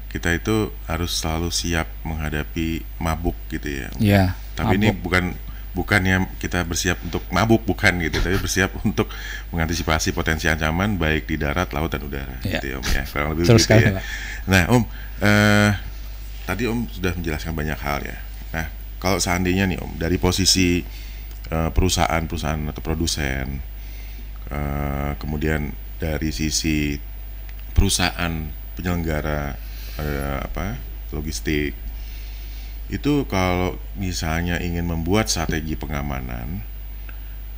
kita itu harus selalu siap menghadapi mabuk gitu ya. Iya. Tapi ini bukannya kita bersiap untuk mabuk, bukan gitu, tapi bersiap untuk mengantisipasi potensi ancaman baik di darat, laut dan udara, gitu ya Om ya, kurang lebih begitu ya. Nah Om, tadi Om sudah menjelaskan banyak hal ya. Nah kalau seandainya nih Om, dari posisi perusahaan atau produsen, kemudian dari sisi perusahaan penyelenggara logistik, itu kalau misalnya ingin membuat strategi pengamanan,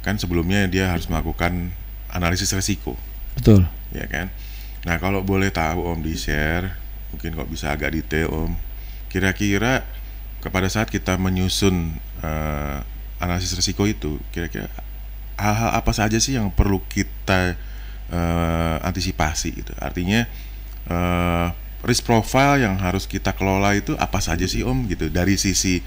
kan sebelumnya dia harus melakukan analisis resiko. Betul. Ya kan. Nah kalau boleh tahu Om di share, mungkin kok bisa agak detail Om, kira-kira pada saat kita menyusun analisis resiko itu, kira-kira hal-hal apa saja sih yang perlu kita antisipasi gitu. Artinya risk profile yang harus kita kelola itu apa saja sih Om gitu, dari sisi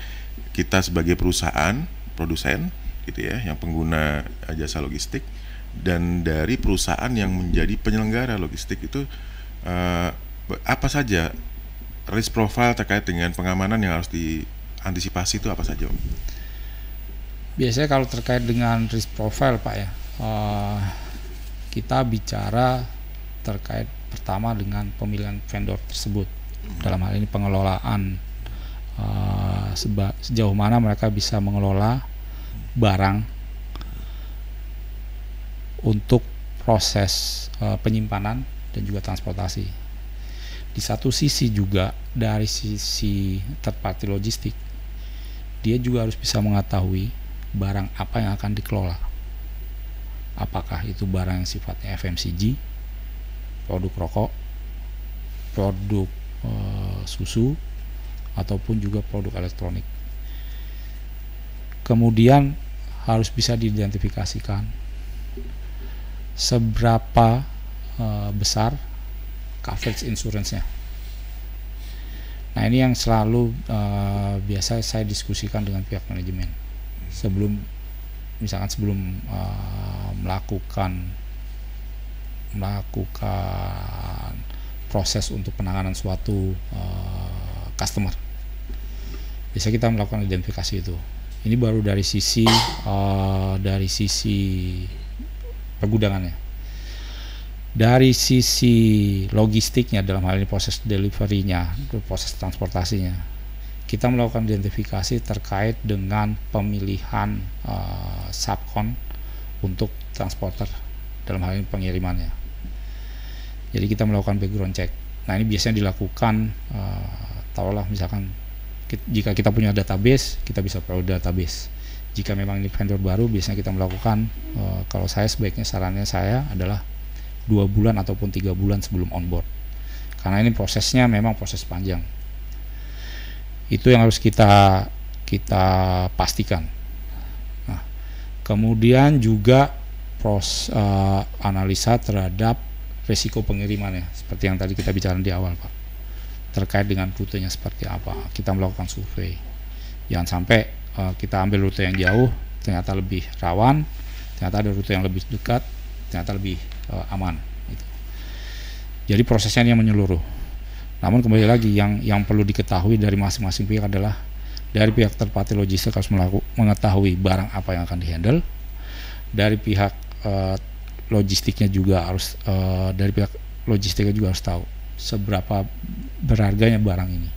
kita sebagai perusahaan produsen gitu ya, yang pengguna jasa logistik, dan dari perusahaan yang menjadi penyelenggara logistik itu apa saja risk profile terkait dengan pengamanan yang harus diantisipasi itu apa saja Om? Biasanya kalau terkait dengan risk profile Pak ya, kita bicara terkait pertama dengan pemilihan vendor tersebut, dalam hal ini pengelolaan, sejauh mana mereka bisa mengelola barang untuk proses penyimpanan dan juga transportasi. Di satu sisi juga dari sisi third party logistik, dia juga harus bisa mengetahui barang apa yang akan dikelola, apakah itu barang yang sifatnya FMCG, produk rokok, produk susu, ataupun juga produk elektronik. Kemudian harus bisa diidentifikasikan seberapa besar coverage insurance-nya. Nah ini yang selalu biasa saya diskusikan dengan pihak manajemen sebelum melakukan proses untuk penanganan suatu customer. Biasanya kita melakukan identifikasi itu. Ini baru dari sisi pergudangannya. Dari sisi logistiknya, dalam hal ini proses delivery-nya, proses transportasinya, kita melakukan identifikasi terkait dengan pemilihan subkon untuk transporter, dalam hal ini pengirimannya. Jadi kita melakukan background check. Nah ini biasanya dilakukan, taruhlah misalkan jika kita punya database, kita bisa peroleh database. Jika memang ini vendor baru, biasanya kita melakukan, kalau saya sebaiknya sarannya saya adalah 2 bulan ataupun 3 bulan sebelum onboard, karena ini prosesnya memang proses panjang. Itu yang harus kita pastikan. Kemudian juga analisa terhadap risiko pengiriman ya, seperti yang tadi kita bicara di awal Pak, terkait dengan rutenya seperti apa. Kita melakukan survei, jangan sampai kita ambil rute yang jauh ternyata lebih rawan, ternyata ada rute yang lebih dekat ternyata lebih aman gitu. Jadi prosesnya ini yang menyeluruh. Namun kembali lagi yang perlu diketahui dari masing-masing pihak adalah dari pihak third party logistik harus mengetahui barang apa yang akan dihandle, dari pihak logistiknya juga harus dari pihak logistiknya juga harus tahu seberapa berharganya barang ini.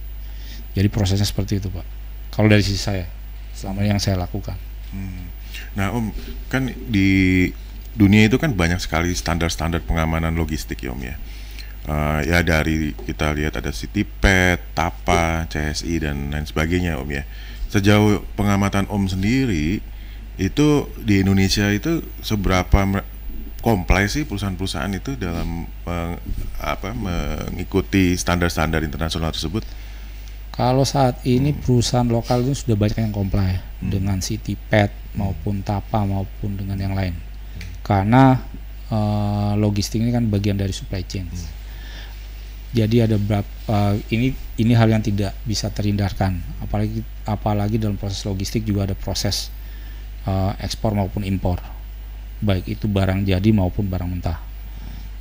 Jadi prosesnya seperti itu Pak. Kalau dari sisi saya, selama yang saya lakukan. Nah Om, kan di dunia itu kan banyak sekali standar-standar pengamanan logistik ya Om ya. Ya dari kita lihat ada CityPet, TAPA, CSI dan lain sebagainya Om ya. Sejauh pengamatan Om sendiri itu di Indonesia itu seberapa kompleks sih perusahaan-perusahaan itu dalam mengikuti standar-standar internasional tersebut? Kalau saat ini perusahaan lokal itu sudah banyak yang comply dengan CityPet maupun TAPA maupun dengan yang lain. Karena logistik ini kan bagian dari supply chain. Jadi ada beberapa ini hal yang tidak bisa terhindarkan. Apalagi dalam proses logistik juga ada proses ekspor maupun impor, baik itu barang jadi maupun barang mentah.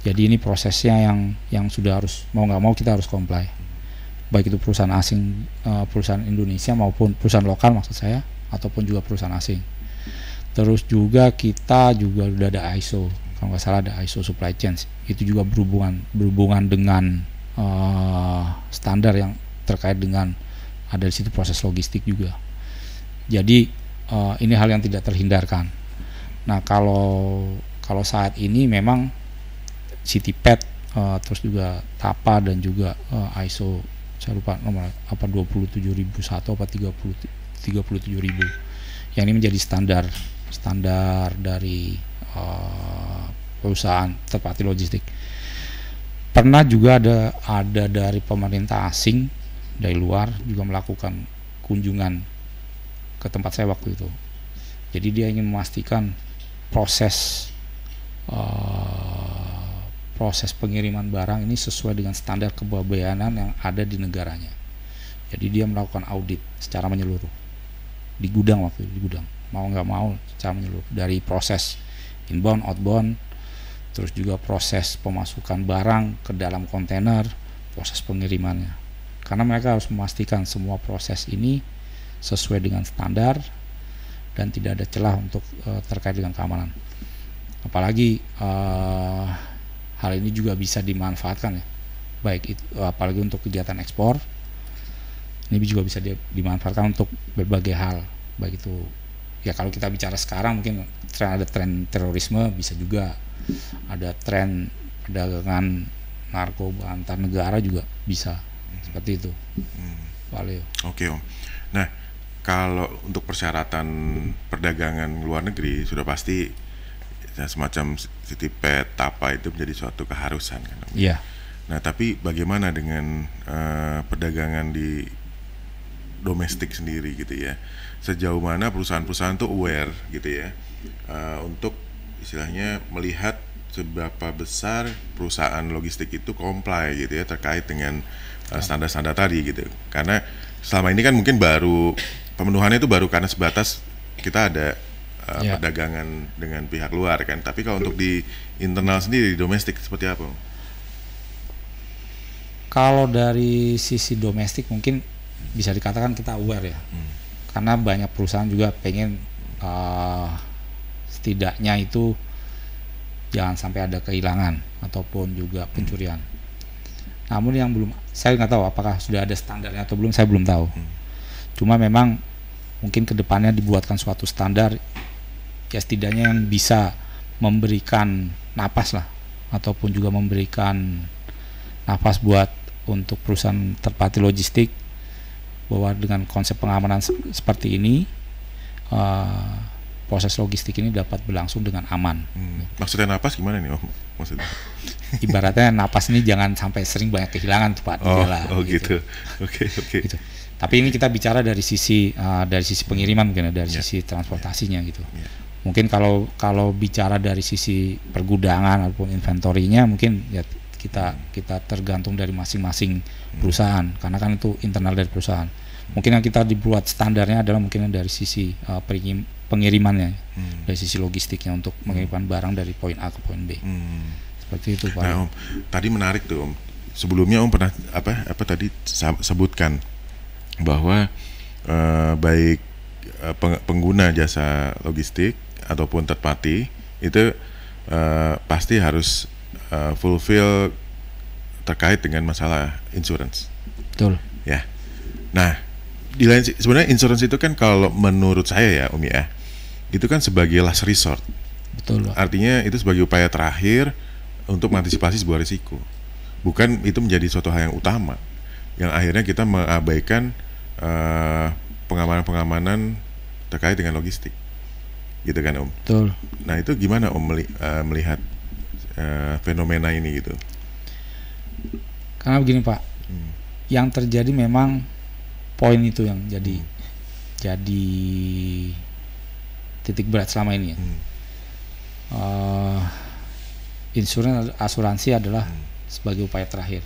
Jadi ini prosesnya yang sudah harus, mau nggak mau kita harus comply, baik itu perusahaan asing, perusahaan Indonesia maupun perusahaan lokal maksud saya, ataupun juga perusahaan asing. Terus juga kita juga udah ada ISO, kalau nggak salah ada ISO supply chain, itu juga berhubungan dengan standar yang terkait dengan ada di situ proses logistik juga. Jadi ini hal yang tidak terhindarkan. Nah kalau saat ini memang CityPet, terus juga TAPA dan juga ISO, saya lupa nomor apa 27001 apa 37000, yang ini menjadi standar dari perusahaan third party logistik. Pernah juga ada dari pemerintah asing dari luar juga melakukan kunjungan ke tempat saya waktu itu. Jadi dia ingin memastikan proses pengiriman barang ini sesuai dengan standar kepabeanan yang ada di negaranya. Jadi dia melakukan audit secara menyeluruh di gudang waktu itu, di gudang. Mau nggak mau secara menyeluruh, dari proses inbound, outbound, terus juga proses pemasukan barang ke dalam kontainer, proses pengirimannya. Karena mereka harus memastikan semua proses ini sesuai dengan standar dan tidak ada celah untuk terkait dengan keamanan. Apalagi hal ini juga bisa dimanfaatkan ya, baik itu apalagi untuk kegiatan ekspor. Ini juga bisa dimanfaatkan untuk berbagai hal, baik itu ya kalau kita bicara sekarang mungkin ada tren terorisme, bisa juga ada tren perdagangan narkoba antar negara juga bisa seperti itu. Pak Leo. Oke Om. Nah kalau untuk persyaratan perdagangan luar negeri sudah pasti ya, semacam CityPet, TAPA itu menjadi suatu keharusan kan? Iya. Nah tapi bagaimana dengan perdagangan di domestik sendiri gitu ya? Sejauh mana perusahaan-perusahaan itu aware gitu ya untuk istilahnya melihat seberapa besar perusahaan logistik itu comply gitu ya terkait dengan standar-standar tadi gitu. Karena selama ini kan mungkin baru pemenuhannya itu baru karena sebatas kita ada perdagangan dengan pihak luar kan. Tapi kalau untuk di internal sendiri, di domestik seperti apa? Kalau dari sisi domestik mungkin bisa dikatakan kita aware ya. Karena banyak perusahaan juga pengen setidaknya itu jangan sampai ada kehilangan ataupun juga pencurian. Namun yang belum, saya nggak tahu apakah sudah ada standarnya atau belum, saya belum tahu. Cuma memang mungkin kedepannya dibuatkan suatu standar ya, setidaknya yang bisa memberikan napas lah, ataupun juga memberikan napas buat untuk perusahaan third party logistik, bahwa dengan konsep pengamanan seperti ini proses logistik ini dapat berlangsung dengan aman. Maksudnya napas gimana nih Om? Maksudnya? Ibaratnya napas ini jangan sampai sering banyak kehilangan tuh Pak. Gitu. Oke. Gitu. Tapi ini kita bicara dari sisi pengiriman mungkin, dari sisi transportasinya gitu. Mungkin kalau bicara dari sisi pergudangan ataupun inventorinya, mungkin ya kita tergantung dari masing-masing perusahaan, karena kan itu internal dari perusahaan. Mungkin yang kita dibuat standarnya adalah mungkin dari sisi pengirimannya, dari sisi logistiknya untuk mengirimkan barang dari poin A ke poin B. Seperti itu Pak. Nah Om, tadi menarik tuh Om. Sebelumnya Om pernah apa tadi sebutkan bahwa baik pengguna jasa logistik ataupun third party itu pasti harus fulfill terkait dengan masalah insurance. Betul. Ya. Nah, di lain sebenarnya insurance itu kan kalau menurut saya ya Om ya, itu kan sebagai last resort. Betul. Artinya itu sebagai upaya terakhir untuk mengantisipasi sebuah risiko. Bukan itu menjadi suatu hal yang utama, yang akhirnya kita mengabaikan pengamanan terkait dengan logistik, gitu kan Om? Betul. Nah itu gimana Om melihat fenomena ini gitu? Karena begini Pak, yang terjadi memang poin itu yang jadi titik berat selama ini ya. Asuransi adalah sebagai upaya terakhir,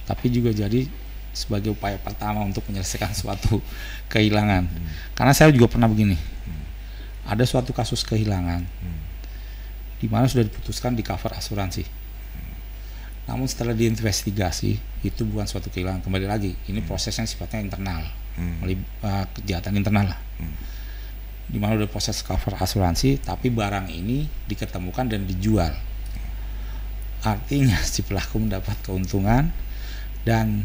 tapi juga jadi sebagai upaya pertama untuk menyelesaikan suatu kehilangan. Karena saya juga pernah begini, ada suatu kasus kehilangan di mana sudah diputuskan di cover asuransi, namun setelah diinvestigasi itu bukan suatu kehilangan. Kembali lagi, ini proses yang sifatnya internal, kejahatan internal lah, di mana udah proses cover asuransi, tapi barang ini diketemukan dan dijual. Artinya si pelaku mendapat keuntungan dan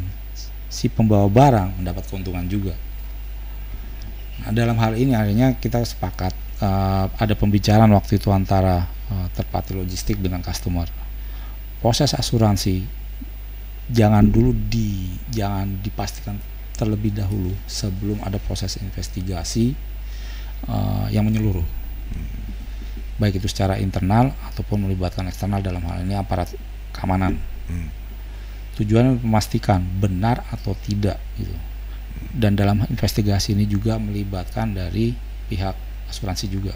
si pembawa barang mendapat keuntungan juga. Nah, dalam hal ini akhirnya kita sepakat, ada pembicaraan waktu itu antara third party logistik dengan customer. Proses asuransi jangan dipastikan terlebih dahulu sebelum ada proses investigasi yang menyeluruh, baik itu secara internal ataupun melibatkan eksternal, dalam hal ini aparat keamanan. Tujuannya memastikan benar atau tidak gitu. Dan dalam investigasi ini juga melibatkan dari pihak asuransi juga.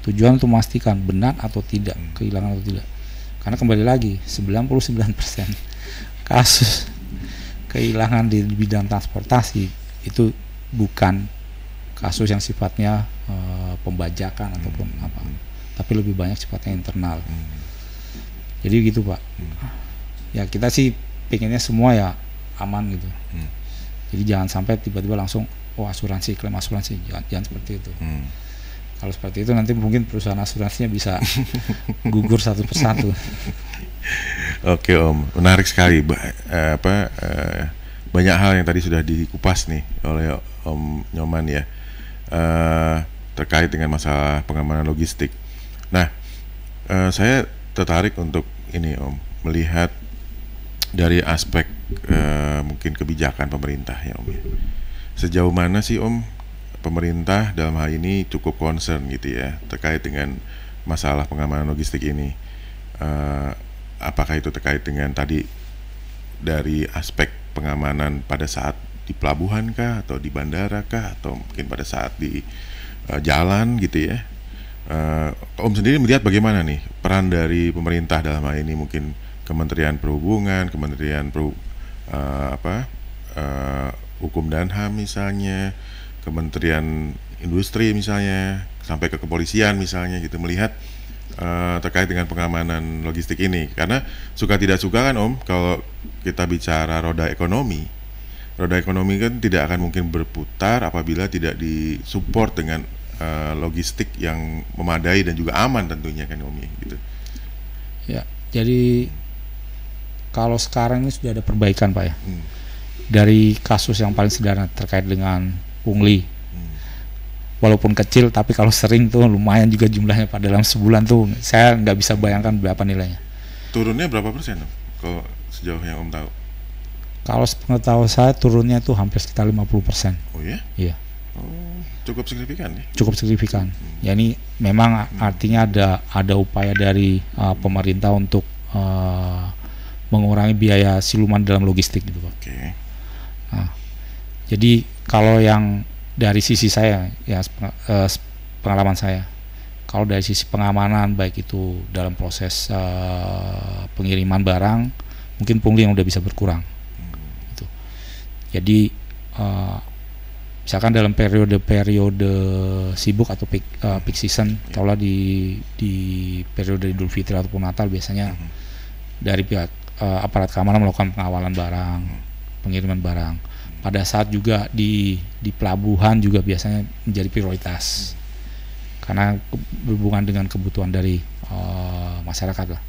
Tujuan untuk memastikan benar atau tidak, kehilangan atau tidak. Karena kembali lagi 99% kasus kehilangan di bidang transportasi itu bukan kasus yang sifatnya pembajakan ataupun apa, tapi lebih banyak sifatnya internal. Jadi gitu Pak. Ya kita sih pengennya semua ya aman gitu. Jadi jangan sampai tiba-tiba langsung asuransi, klaim asuransi, jangan seperti itu. Kalau seperti itu nanti mungkin perusahaan asuransinya bisa gugur satu persatu. Oke Om, menarik sekali. Banyak hal yang tadi sudah dikupas nih oleh Om Nyoman ya, terkait dengan masalah pengamanan logistik. Nah, saya tertarik untuk ini Om, melihat dari aspek mungkin kebijakan pemerintah ya Om ya. Sejauh mana sih Om pemerintah dalam hal ini cukup concern gitu ya terkait dengan masalah pengamanan logistik ini? Apakah itu terkait dengan tadi dari aspek pengamanan pada saat di pelabuhan kah, atau di bandara kah, atau mungkin pada saat di jalan gitu ya? Om sendiri melihat bagaimana nih peran dari pemerintah dalam hal ini, mungkin Kementerian Perhubungan, Kementerian Hukum dan HAM misalnya, Kementerian Industri misalnya, sampai ke kepolisian misalnya gitu, melihat terkait dengan pengamanan logistik ini. Karena suka tidak suka kan Om, kalau kita bicara roda ekonomi kan tidak akan mungkin berputar apabila tidak disupport dengan logistik yang memadai dan juga aman tentunya kan Om gitu. Ya, jadi kalau sekarang ini sudah ada perbaikan Pak ya. Dari kasus yang paling sederhana terkait dengan pungli, walaupun kecil tapi kalau sering tuh lumayan juga jumlahnya Pak. Dalam sebulan tuh saya nggak bisa bayangkan berapa nilainya. Turunnya berapa persen Om, kalau sejauh yang Om tahu? Kalau sepengetahuan saya turunnya tuh hampir sekitar 50%. Oh ya? Iya. Oh, cukup signifikan ya? Cukup signifikan. Ya ini memang artinya ada upaya dari pemerintah untuk mengurangi biaya siluman dalam logistik gitu Pak. Oke. Nah, jadi kalau yang dari sisi saya ya pengalaman saya, Kalau dari sisi pengamanan, baik itu dalam proses pengiriman barang, mungkin pungli yang udah bisa berkurang. Gitu. Jadi misalkan dalam periode sibuk atau peak season, tahulah di periode Idul Fitri ataupun Natal, biasanya dari pihak aparat keamanan melakukan pengawalan barang, pengiriman barang. Pada saat juga di pelabuhan juga biasanya menjadi prioritas karena berhubungan dengan kebutuhan dari masyarakat lah.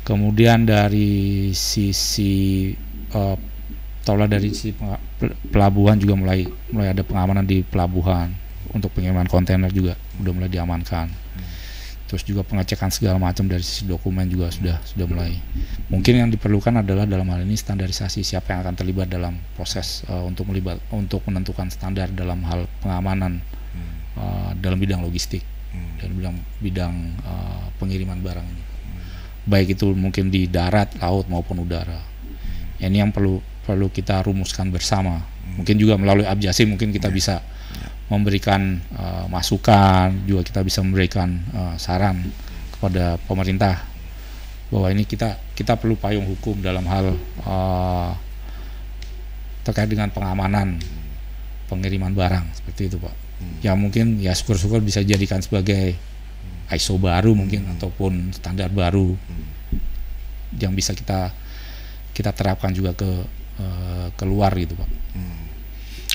Kemudian dari sisi dari sisi pelabuhan juga mulai ada pengamanan di pelabuhan untuk pengiriman kontainer juga udah mulai diamankan. Terus juga pengecekan segala macam dari sisi dokumen juga sudah mulai. Mungkin yang diperlukan adalah dalam hal ini standarisasi siapa yang akan terlibat dalam proses untuk menentukan standar dalam hal pengamanan dalam bidang logistik, dalam bidang pengiriman barang ini. Baik itu mungkin di darat, laut maupun udara. Ini yang perlu kita rumuskan bersama. Mungkin juga melalui Abjasi mungkin kita bisa memberikan masukan, juga kita bisa memberikan saran kepada pemerintah bahwa ini kita perlu payung hukum dalam hal terkait dengan pengamanan pengiriman barang seperti itu, Pak. Ya mungkin ya syukur-syukur bisa jadikan sebagai ISO baru mungkin ataupun standar baru yang bisa kita terapkan juga keluar gitu, Pak.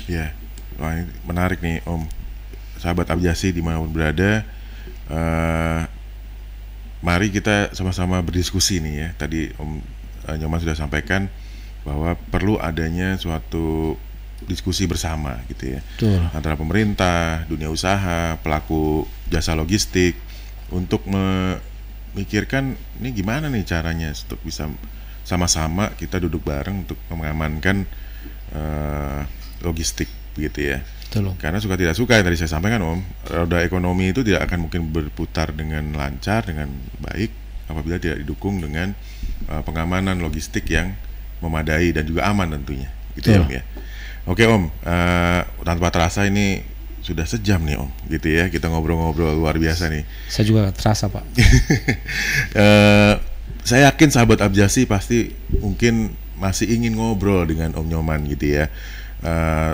Ya. Wah, ini menarik nih Om. Sahabat Abjasi dimanapun berada, mari kita sama-sama berdiskusi nih ya. Tadi Om Nyoman sudah sampaikan bahwa perlu adanya suatu diskusi bersama gitu ya. Betul. Antara pemerintah, dunia usaha, pelaku jasa logistik untuk memikirkan ini gimana nih caranya untuk bisa sama-sama kita duduk bareng untuk mengamankan logistik begitu ya. Betul. Karena suka tidak suka yang tadi saya sampaikan Om, roda ekonomi itu tidak akan mungkin berputar dengan lancar, dengan baik apabila tidak didukung dengan pengamanan logistik yang memadai dan juga aman tentunya gitu ya Om ya. Oke Om, tanpa terasa ini sudah sejam nih Om gitu ya, kita ngobrol-ngobrol luar biasa nih. Saya juga terasa Pak. Saya yakin sahabat Abjasi pasti mungkin masih ingin ngobrol dengan Om Nyoman gitu ya.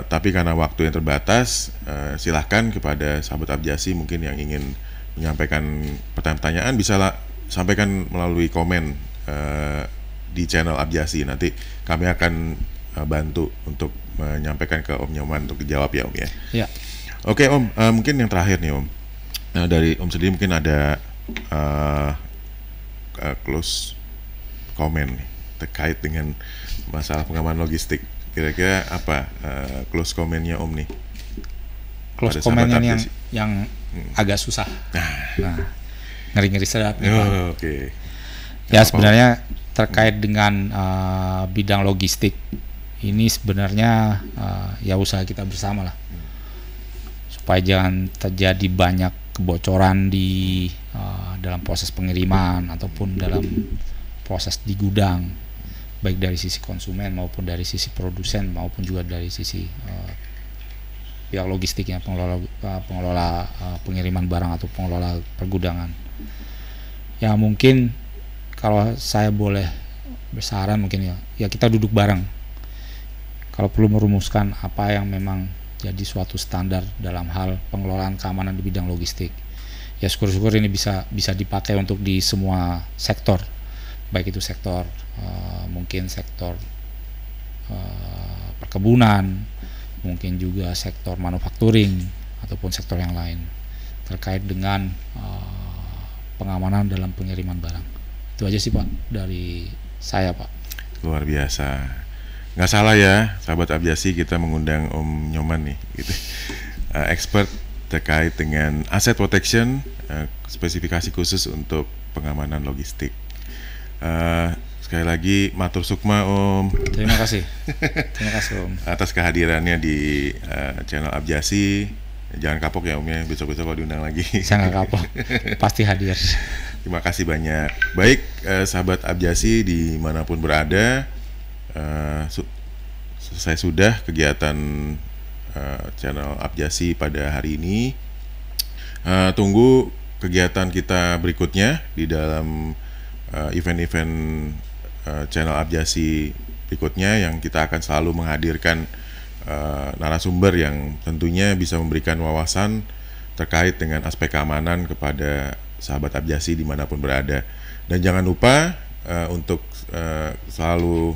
Tapi karena waktu yang terbatas, silahkan kepada sahabat Abjasi mungkin yang ingin menyampaikan pertanyaan bisa sampaikan melalui komen di channel Abjasi. Nanti kami akan bantu untuk menyampaikan ke Om Nyoman untuk dijawab ya Om ya. Ya. Oke Om, mungkin yang terakhir nih Om, dari Om sendiri mungkin ada close comment nih, terkait dengan masalah pengamanan logistik. Kira-kira apa close comment-nya Om nih? Close comment-nya yang agak susah. Nah, ngeri-ngeri sedap. Oke. Ya sebenarnya terkait dengan bidang logistik ini sebenarnya ya usaha kita bersama lah, supaya jangan terjadi banyak kebocoran di dalam proses pengiriman ataupun dalam proses di gudang, baik dari sisi konsumen maupun dari sisi produsen maupun juga dari sisi pihak logistiknya, pengelola pengiriman barang atau pengelola pergudangan. Ya mungkin kalau saya boleh bersaran mungkin ya kita duduk bareng. Kalau perlu merumuskan apa yang memang jadi suatu standar dalam hal pengelolaan keamanan di bidang logistik. Ya syukur-syukur ini bisa dipakai untuk di semua sektor, baik itu sektor mungkin sektor perkebunan, mungkin juga sektor manufacturing ataupun sektor yang lain terkait dengan pengamanan dalam pengiriman barang. Itu aja sih Pak dari saya Pak. Luar biasa. Nggak salah ya sahabat Abjasi, kita mengundang Om Nyoman nih gitu. Expert terkait dengan asset protection, spesifikasi khusus untuk pengamanan logistik. Sekali lagi matur sukma Om. Terima kasih. Terima kasih Om atas kehadirannya di channel Abjasi. Jangan kapok ya Om ya, besok-besok kalau diundang lagi. Saya nggak kapok, pasti hadir. Terima kasih banyak. Baik sahabat Abjasi dimanapun berada, selesai sudah kegiatan channel Abjasi pada hari ini. Tunggu kegiatan kita berikutnya di dalam event-event channel Abjasi berikutnya, yang kita akan selalu menghadirkan narasumber yang tentunya bisa memberikan wawasan terkait dengan aspek keamanan kepada sahabat Abjasi dimanapun berada. Dan jangan lupa untuk selalu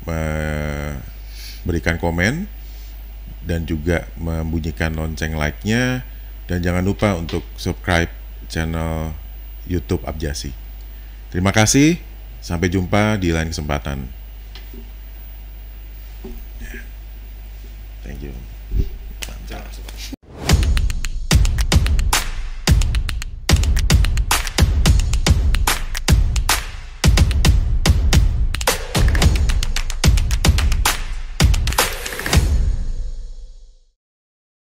memberikan komen dan juga membunyikan lonceng like-nya, dan jangan lupa untuk subscribe channel YouTube Abjasi. Terima kasih, sampai jumpa di lain kesempatan. Thank you.